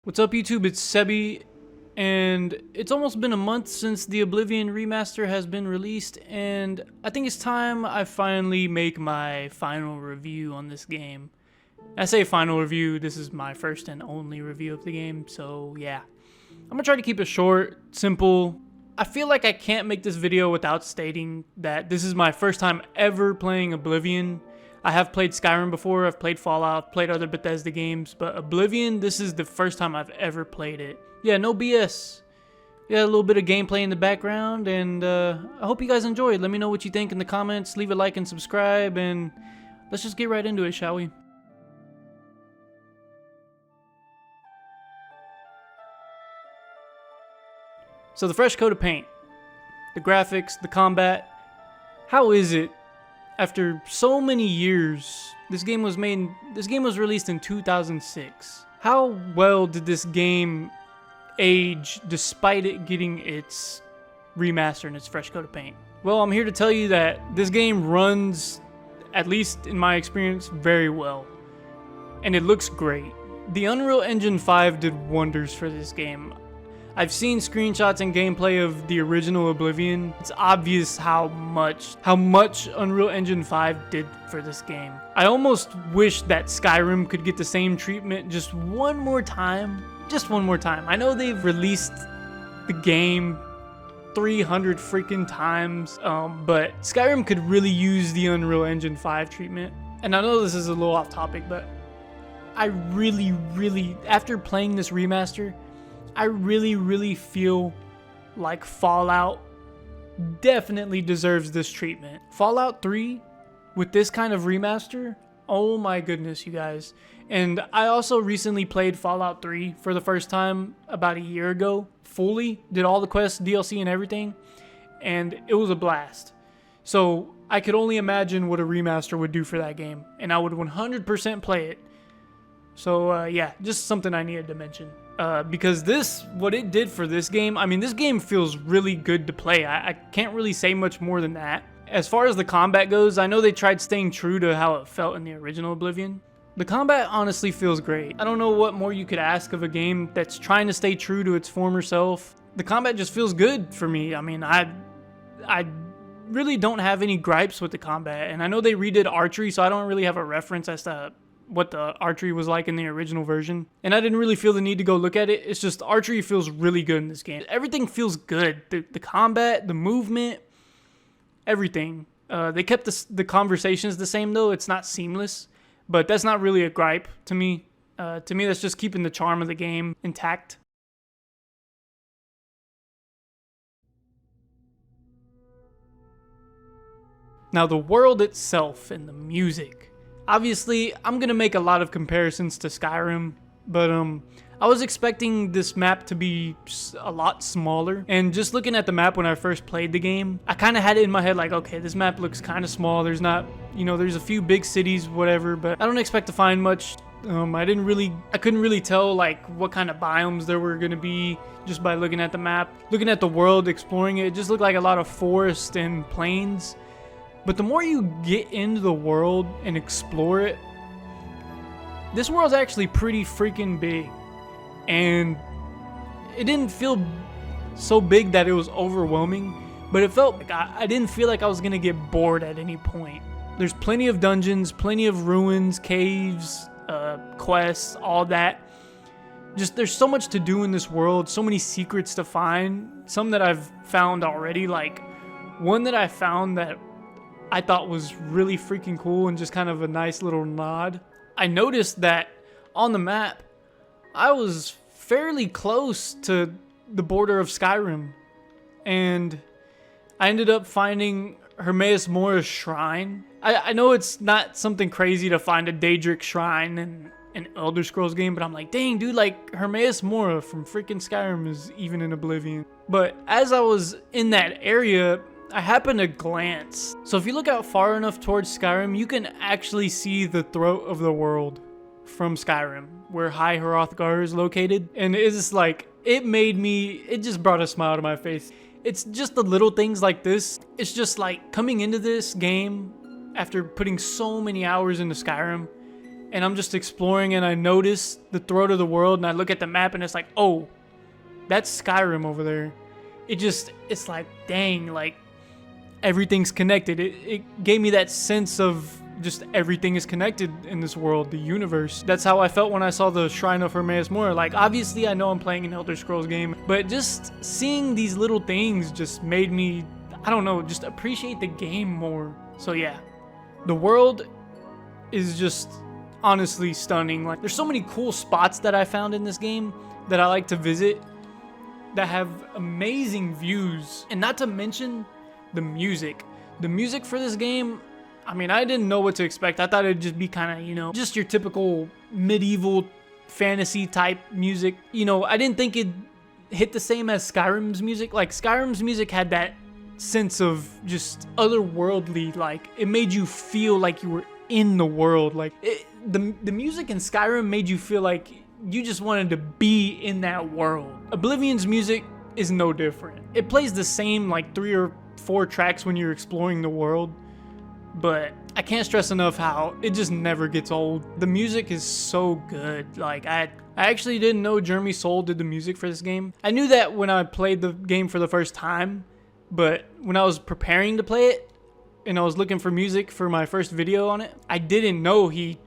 What's up YouTube, it's Sebi, and it's almost been a month since the Oblivion Remaster has been released, and I think it's time I finally make my final review on this game. I say final review, this is my first and only review of the game, so yeah. I'm gonna try to keep it short, simple. I feel like I can't make this video without stating that this is my first time ever playing Oblivion. I have played Skyrim before, I've played Fallout, played other Bethesda games, but Oblivion, this is the first time I've ever played it. Yeah, no BS. Yeah, a little bit of gameplay in the background, and I hope you guys enjoyed. Let me know what you think in the comments, leave a like and subscribe, and let's just get right into it, shall we? So the fresh coat of paint, the graphics, the combat, how is it? After so many years, this game was released in 2006. How well did this game age despite it getting its remaster and its fresh coat of paint? Well, I'm here to tell you that this game runs, at least in my experience, very well. And it looks great. The Unreal Engine 5 did wonders for this game. I've seen screenshots and gameplay of the original Oblivion. It's obvious how much Unreal Engine 5 did for this game. I almost wish that Skyrim could get the same treatment just one more time. Just one more time. I know they've released the game 300 freaking times, but Skyrim could really use the Unreal Engine 5 treatment. And I know this is a little off topic, but I really, after playing this remaster, I really feel like Fallout definitely deserves this treatment. Fallout 3 with this kind of remaster, oh my goodness, you guys. And I also recently played Fallout 3 for the first time about a year ago, fully, did all the quests, DLC and everything, and it was a blast. So I could only imagine what a remaster would do for that game, and I would 100% play it. So yeah, just something I needed to mention. Because what it did for this game, I mean, this game feels really good to play. I can't really say much more than that. As far as the combat goes, I know they tried staying true to how it felt in the original Oblivion. The combat honestly feels great. I don't know what more you could ask of a game that's trying to stay true to its former self. The combat just feels good for me. I mean, I really don't have any gripes with the combat. And I know they redid archery, so I don't really have a reference as to what the archery was like in the original version. And I didn't really feel the need to go look at it. It's just archery feels really good in this game. Everything feels good. The combat, the movement, everything. They kept the conversations the same though. It's not seamless, but that's not really a gripe to me. To me, that's just keeping the charm of the game intact. Now the world itself and the music. Obviously, I'm going to make a lot of comparisons to Skyrim, but I was expecting this map to be a lot smaller. And just looking at the map when I first played the game, I kind of had it in my head like, okay, this map looks kind of small. There's not, there's a few big cities, whatever, but I don't expect to find much. I couldn't really tell like what kind of biomes there were going to be just by looking at the map. Looking at the world, exploring it, it just looked like a lot of forest and plains. But the more you get into the world and explore it, this world's actually pretty freaking big. And it didn't feel so big that it was overwhelming, but it felt like I didn't feel like I was going to get bored at any point. There's plenty of dungeons, plenty of ruins, caves, quests, all that. Just there's so much to do in this world, so many secrets to find. Some that I've found already, like one that I found that I thought was really freaking cool and just kind of a nice little nod. I noticed that on the map, I was fairly close to the border of Skyrim. And I ended up finding Hermaeus Mora's shrine. I know it's not something crazy to find a Daedric shrine in an Elder Scrolls game, but I'm like, dang dude, like Hermaeus Mora from freaking Skyrim is even in Oblivion. But as I was in that area, I happened to glance. So if you look out far enough towards Skyrim, you can actually see the throat of the world from Skyrim, where High Hrothgar is located. And it's just like, it just brought a smile to my face. It's just the little things like this. It's just like coming into this game after putting so many hours into Skyrim, and I'm just exploring and I notice the throat of the world and I look at the map and it's like, oh, that's Skyrim over there. It's like, dang, like everything's connected. It gave me that sense of just everything is connected in this world, the universe. That's how I felt when I saw the Shrine of Hermaeus Mora. Like, obviously I know I'm playing an Elder Scrolls game, but just seeing these little things just made me, I don't know, just appreciate the game more. So yeah, the world is just honestly stunning. Like, there's so many cool spots that I found in this game that I like to visit that have amazing views, and not to mention the music. The music for this game, I mean, I didn't know what to expect. I thought it'd just be kind of, you know, just your typical medieval fantasy type music. You know, I didn't think it'd hit the same as Skyrim's music. Like, Skyrim's music had that sense of just otherworldly, like, it made you feel like you were in the world. Like, the music in Skyrim made you feel like you just wanted to be in that world. Oblivion's music is no different. It plays the same, like, 3 or 4 tracks when you're exploring the world, but I can't stress enough how it just never gets old. The music is so good. Like, I actually didn't know Jeremy Soule did the music for this game. I knew that when I played the game for the first time, but when I was preparing to play it and I was looking for music for my first video on it, I didn't know he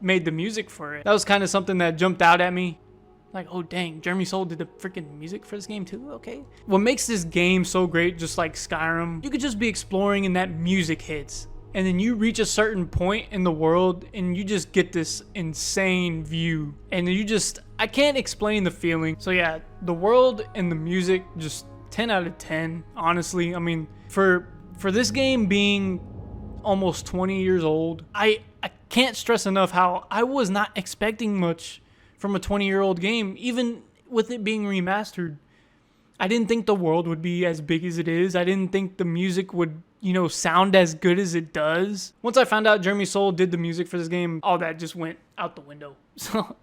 made the music for it. That was kind of something that jumped out at me. Like, oh dang, Jeremy Soule did the freaking music for this game too? Okay. What makes this game so great, just like Skyrim, you could just be exploring and that music hits. And then you reach a certain point in the world and you just get this insane view. And you just, I can't explain the feeling. So yeah, the world and the music, just 10 out of 10, honestly. I mean, for this game being almost 20 years old, I can't stress enough how I was not expecting much from a 20-year-old game, even with it being remastered. I didn't think the world would be as big as it is. I didn't think the music would, you know, sound as good as it does. Once I found out Jeremy Soule did the music for this game, all that just went out the window. So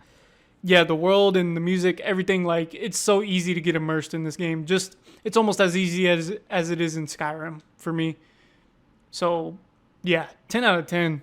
yeah, the world and the music, everything, like, it's so easy to get immersed in this game. Just, it's almost as easy as it is in Skyrim for me. So yeah, 10 out of 10.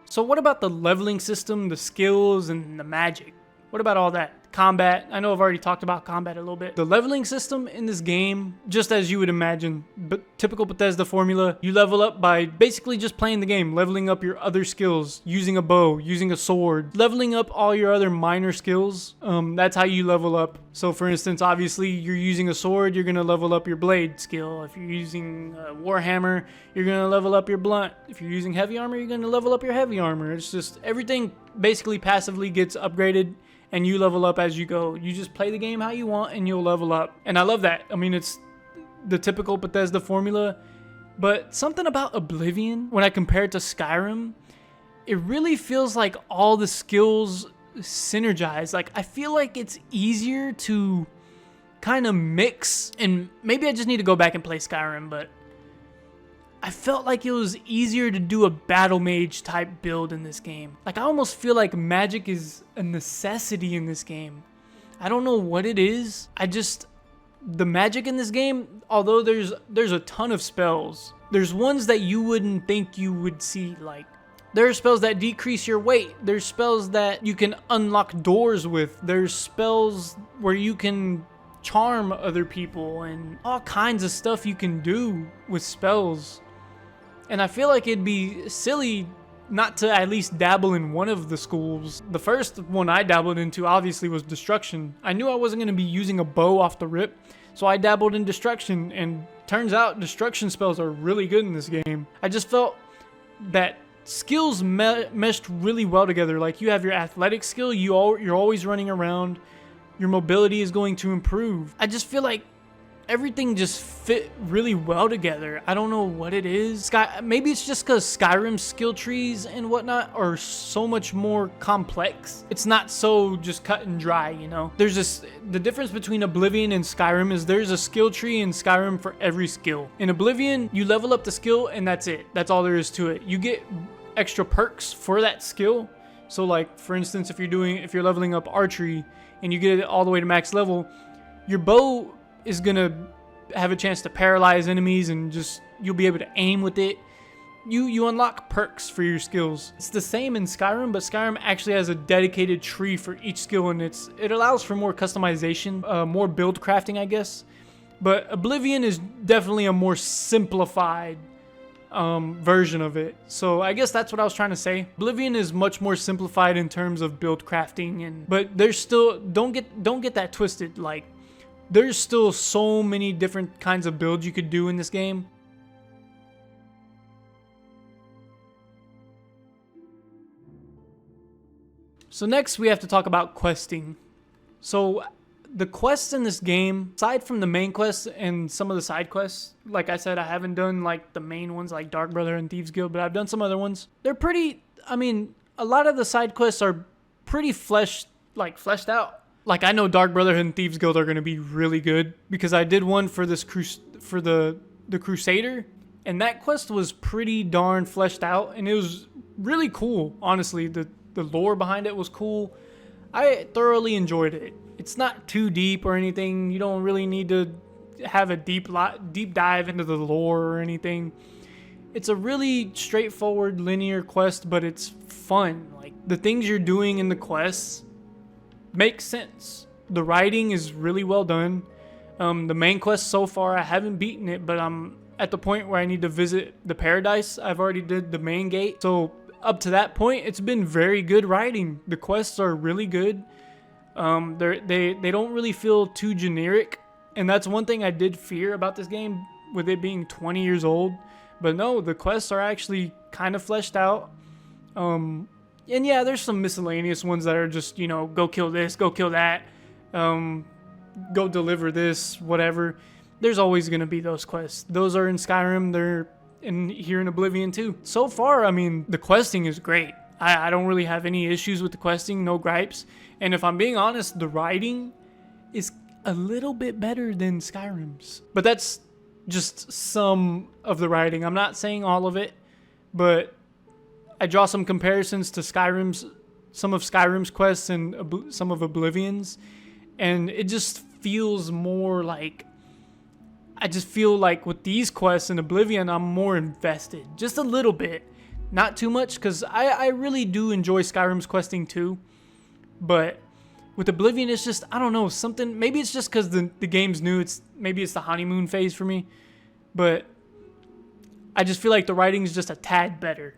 So what about the leveling system, the skills, and the magic? What about all that? Combat. I know I've already talked about combat a little bit. The leveling system in this game, just as you would imagine, but typical Bethesda formula, you level up by basically just playing the game, leveling up your other skills, using a bow, using a sword, leveling up all your other minor skills. That's how you level up. So for instance, obviously you're using a sword, you're gonna level up your blade skill. If you're using a warhammer, you're gonna level up your blunt. If you're using heavy armor, you're gonna level up your heavy armor. It's just everything basically passively gets upgraded, and you level up as you go. You just play the game how you want and you'll level up. And I love that. I mean, it's the typical Bethesda formula, but something about Oblivion, when I compare it to Skyrim, it really feels like all the skills synergize. Like, I feel like it's easier to kind of mix, and maybe I just need to go back and play Skyrim, but I felt like it was easier to do a battle mage type build in this game. Like, I almost feel like magic is a necessity in this game. I don't know what it is. The magic in this game, although there's a ton of spells, there's ones that you wouldn't think you would see. Like, there are spells that decrease your weight. There's spells that you can unlock doors with. There's spells where you can charm other people and all kinds of stuff you can do with spells. And I feel like it'd be silly not to at least dabble in one of the schools. The first one I dabbled into obviously was Destruction. I knew I wasn't going to be using a bow off the rip, so I dabbled in Destruction, and turns out Destruction spells are really good in this game. I just felt that skills meshed really well together. Like, you have your athletic skill, you're always running around, your mobility is going to improve. I just feel like everything just fit really well together. I don't know what it is. Maybe it's just because Skyrim's skill trees and whatnot are so much more complex. It's not so just cut and dry, you know? The difference between Oblivion and Skyrim is there's a skill tree in Skyrim for every skill. In Oblivion, you level up the skill and that's it. That's all there is to it. You get extra perks for that skill. So like, for instance, if you're leveling up archery and you get it all the way to max level, your bow is gonna have a chance to paralyze enemies and just you'll be able to aim with it. You unlock perks for your skills. It's the same in Skyrim, but Skyrim actually has a dedicated tree for each skill, and it allows for more customization, more build crafting, I guess. But Oblivion is definitely a more simplified version of it. So I guess that's what I was trying to say. Oblivion is much more simplified in terms of build crafting, but there's still don't get that twisted. Like there's still so many different kinds of builds you could do in this game. So next we have to talk about questing. So the quests in this game, aside from the main quests and some of the side quests, like I said, I haven't done like the main ones like Dark Brother and Thieves Guild, but I've done some other ones. They're pretty, I mean, a lot of the side quests are pretty fleshed out. Like I know Dark Brother and Thieves Guild are going to be really good because I did one for this for the Crusader, and that quest was pretty darn fleshed out, and it was really cool. Honestly, the lore behind it was cool. I thoroughly enjoyed it. It's not too deep or anything. You don't really need to have a deep dive into the lore or anything. It's a really straightforward linear quest, but it's fun. Like the things you're doing in the quests make sense. The writing is really well done. The main quest so far, I haven't beaten it, but I'm at the point where I need to visit the paradise. I've already did the main gate. So up to that point, it's been very good writing. The quests are really good. They don't really feel too generic, and that's one thing I did fear about this game with it being 20 years old. But no, the quests are actually kind of fleshed out. And yeah, there's some miscellaneous ones that are just, you know, go kill this, go kill that, go deliver this, whatever. There's always gonna be those quests. Those are in Skyrim. They're here in Oblivion too. So far, I mean, the questing is great. I don't really have any issues with the questing, no gripes. And if I'm being honest, the writing is a little bit better than Skyrim's. But that's just some of the writing. I'm not saying all of it, but I draw some comparisons to some of Skyrim's quests and some of Oblivion's, and it just feels more like, I just feel like with these quests in Oblivion, I'm more invested. Just a little bit. Not too much, because I really do enjoy Skyrim's questing too. But with Oblivion, it's just, I don't know, something, maybe it's just because the game's new. Maybe it's the honeymoon phase for me. But I just feel like the writing's just a tad better.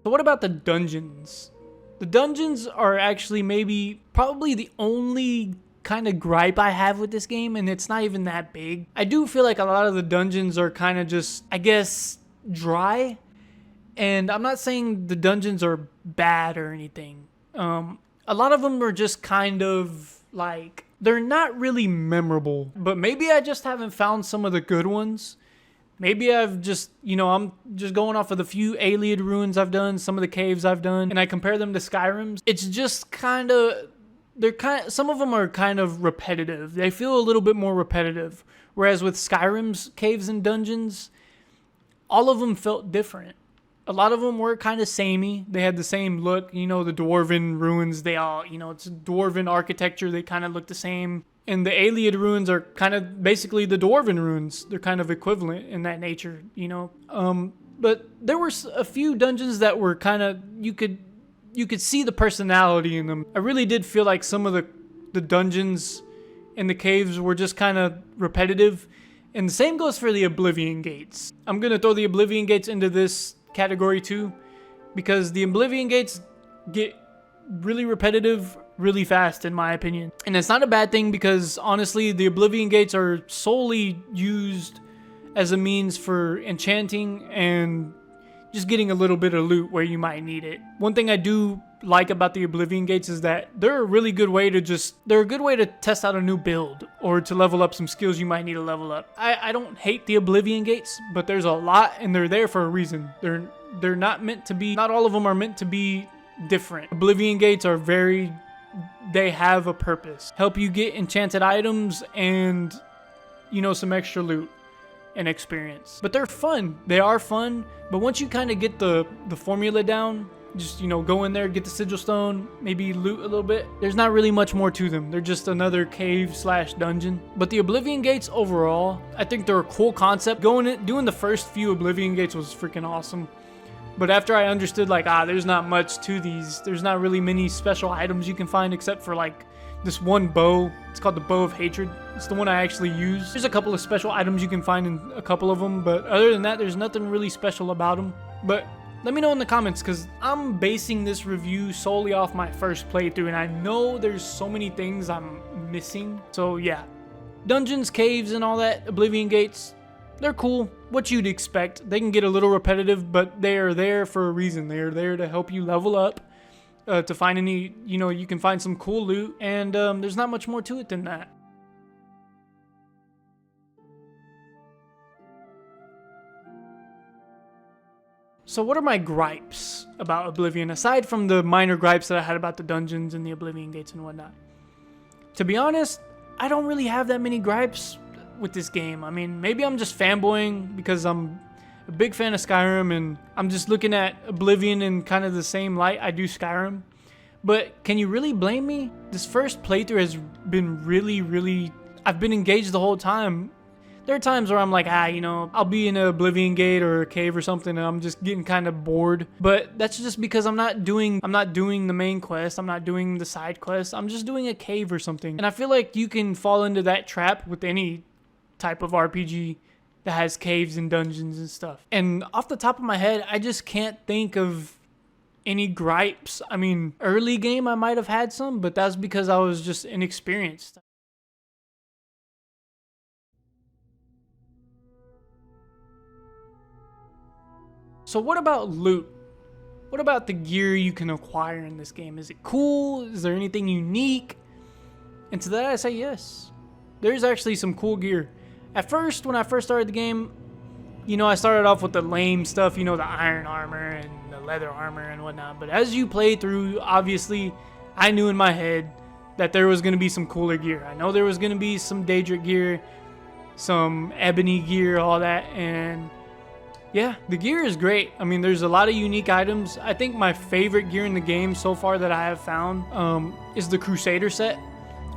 So what about the dungeons? The dungeons are actually probably the only kind of gripe I have with this game, and it's not even that big. I do feel like a lot of the dungeons are kind of just, I guess, dry. And I'm not saying the dungeons are bad or anything. A lot of them are just kind of like, they're not really memorable. But maybe I just haven't found some of the good ones. Maybe I've just, you know, I'm just going off of the few Ayleid ruins I've done, some of the caves I've done, and I compare them to Skyrim's. It's just kind of, some of them are kind of repetitive. They feel a little bit more repetitive. Whereas with Skyrim's caves and dungeons, all of them felt different. A lot of them were kind of samey. They had the same look, you know, the dwarven ruins, they all, you know, it's dwarven architecture. They kind of look the same. And the Ayleid ruins are kind of basically the dwarven ruins. They're kind of equivalent in that nature, you know. But there were a few dungeons that were kind of, you could see the personality in them. I really did feel like some of the dungeons in the caves were just kind of repetitive. And the same goes for the Oblivion Gates. I'm going to throw the Oblivion Gates into this category too, because the Oblivion Gates get really repetitive really fast, in my opinion. And it's not a bad thing, because honestly, the Oblivion Gates are solely used as a means for enchanting and just getting a little bit of loot where you might need it. One thing I do like about the Oblivion Gates is that they're a really good way to test out a new build or to level up some skills you might need to level up. I don't hate the Oblivion Gates, but there's a lot, and they're there for a reason. They're not meant to be, not all of them are meant to be different. Oblivion Gates are they have a purpose. Help you get enchanted items and, you know, some extra loot and experience. But they're fun. They are fun. But once you kind of get the formula down, Just, you know, go in there, get the sigil stone, maybe loot a little bit. There's not really much more to them. They're just another cave / dungeon. But the Oblivion Gates overall, I think they're a cool concept. Doing the first few Oblivion Gates was freaking awesome. But after I understood, like, there's not much to these. There's not really many special items you can find except for, like, this one bow. It's called the Bow of Hatred. It's the one I actually use. There's a couple of special items you can find in a couple of them, but other than that, there's nothing really special about them. But let me know in the comments, because I'm basing this review solely off my first playthrough, and I know there's so many things I'm missing. So yeah, dungeons, caves, and all that, Oblivion Gates, they're cool. What you'd expect. They can get a little repetitive, but they are there for a reason. They are there to help you level up, to find any, you know, you can find some cool loot, and there's not much more to it than that. So what are my gripes about Oblivion, aside from the minor gripes that I had about the dungeons and the Oblivion Gates and whatnot? To be honest, I don't really have that many gripes with this game. I mean, maybe I'm just fanboying because I'm a big fan of Skyrim and I'm just looking at Oblivion in kind of the same light I do Skyrim. But can you really blame me? This first playthrough has been really, I've been engaged the whole time. There are times where I'm like, you know, I'll be in an Oblivion Gate or a cave or something and I'm just getting kind of bored. But that's just because I'm not doing the main quest. I'm not doing the side quest. I'm just doing a cave or something. And I feel like you can fall into that trap with any type of RPG that has caves and dungeons and stuff. And off the top of my head, I just can't think of any gripes. I mean, early game I might have had some, but that's because I was just inexperienced. So what about loot? What about the gear you can acquire in this game? Is it cool? Is there anything unique? And to that I say yes. There's actually some cool gear. At first, when I first started the game, you know, I started off with the lame stuff, you know, the iron armor and the leather armor and whatnot. But as you play through, obviously, I knew in my head that there was going to be some cooler gear. I know there was going to be some Daedric gear, some ebony gear, all that, and yeah, the gear is great. I mean, there's a lot of unique items. I think my favorite gear in the game so far that I have found is the Crusader set.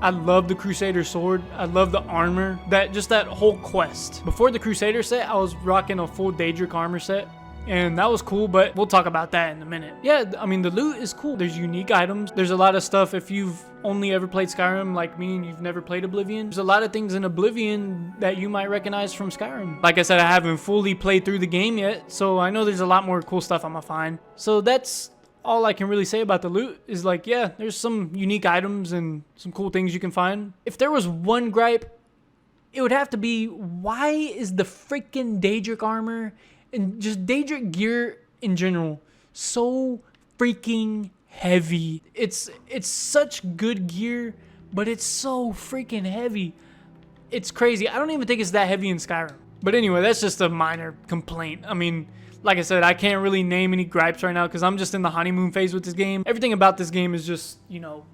I love the Crusader sword. I love the armor. Just that whole quest. Before the Crusader set, I was rocking a full Daedric armor set. And that was cool, but we'll talk about that in a minute. Yeah, I mean, the loot is cool. There's unique items. There's a lot of stuff. If you've only ever played Skyrim like me and you've never played Oblivion, there's a lot of things in Oblivion that you might recognize from Skyrim. Like I said, I haven't fully played through the game yet, so I know there's a lot more cool stuff I'm gonna find. So that's all I can really say about the loot is like, yeah, there's some unique items and some cool things you can find. If there was one gripe, it would have to be, why is the freaking Daedric armor and just Daedric gear in general so freaking heavy? It's such good gear, but it's so freaking heavy. It's crazy. I don't even think it's that heavy in Skyrim. But anyway, that's just a minor complaint. I mean, like I said, I can't really name any gripes right now because I'm just in the honeymoon phase with this game. Everything about this game is just, you know,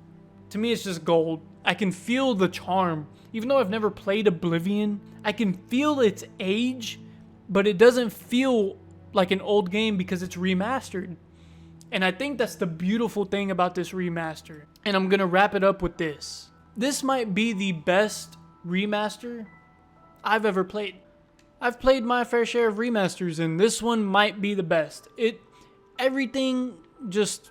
to me it's just gold. I can feel the charm. Even though I've never played Oblivion, I can feel its age, but it doesn't feel like an old game because it's remastered. And I think that's the beautiful thing about this remaster. And I'm gonna wrap it up with this. This might be the best remaster I've ever played. I've played my fair share of remasters and this one might be the best. Everything just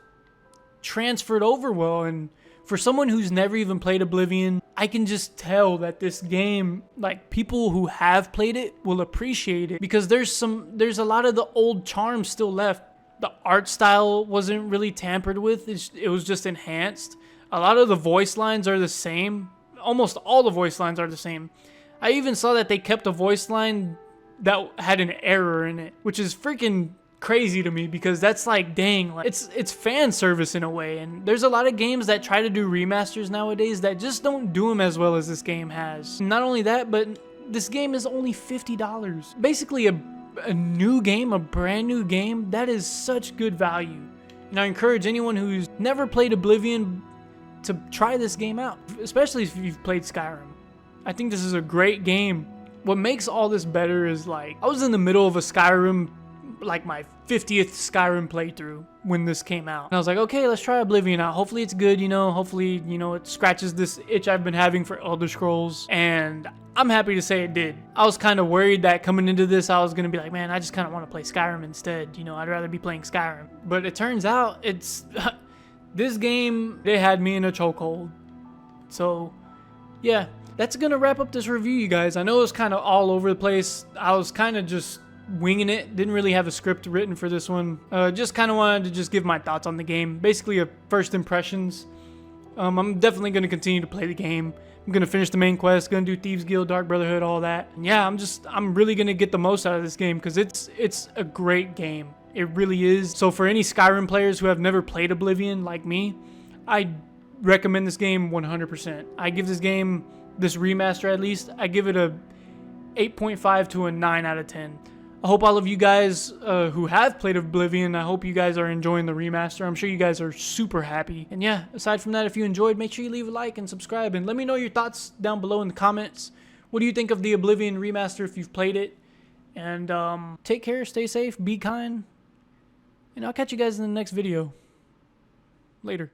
transferred over well, and for someone who's never even played Oblivion, I can just tell that this game, like, people who have played it will appreciate it because there's a lot of the old charm still left. The art style wasn't really tampered with. It was just enhanced. A lot of the voice lines are the same. Almost all the voice lines are the same. I even saw that they kept a voice line that had an error in it, which is freaking crazy to me because that's like, dang, like, it's fan service in a way. And there's a lot of games that try to do remasters nowadays that just don't do them as well as this game has. Not only that, but this game is only $50. Basically a new game, a brand new game. That is such good value. And I encourage anyone who's never played Oblivion to try this game out, especially if you've played Skyrim. I think this is a great game. What makes all this better is, like, I was in the middle of a Skyrim like my 50th Skyrim playthrough when this came out. And I was like, okay, let's try Oblivion out. Hopefully it's good, you know. Hopefully, you know, it scratches this itch I've been having for Elder Scrolls. And I'm happy to say it did. I was kind of worried that coming into this, I was going to be like, man, I just kind of want to play Skyrim instead. You know, I'd rather be playing Skyrim. But it turns out it's... this game, they had me in a chokehold. So, yeah. That's going to wrap up this review, you guys. I know it was kind of all over the place. I was kind of just winging it. Didn't really have a script written for this one. Just kind of wanted to just give my thoughts on the game. Basically, a first impressions. I'm definitely going to continue to play the game. I'm going to finish the main quest. Going to do Thieves Guild, Dark Brotherhood, all that. And yeah, I'm really going to get the most out of this game because it's a great game. It really is. So for any Skyrim players who have never played Oblivion like me, I recommend this game 100%. I give this game... this remaster, at least, I give it a 8.5 to a 9 out of 10. I hope all of you guys who have played Oblivion, I hope you guys are enjoying the remaster. I'm sure you guys are super happy. And yeah, aside from that, if you enjoyed, make sure you leave a like and subscribe. And let me know your thoughts down below in the comments. What do you think of the Oblivion remaster if you've played it? And take care, stay safe, be kind. And I'll catch you guys in the next video. Later.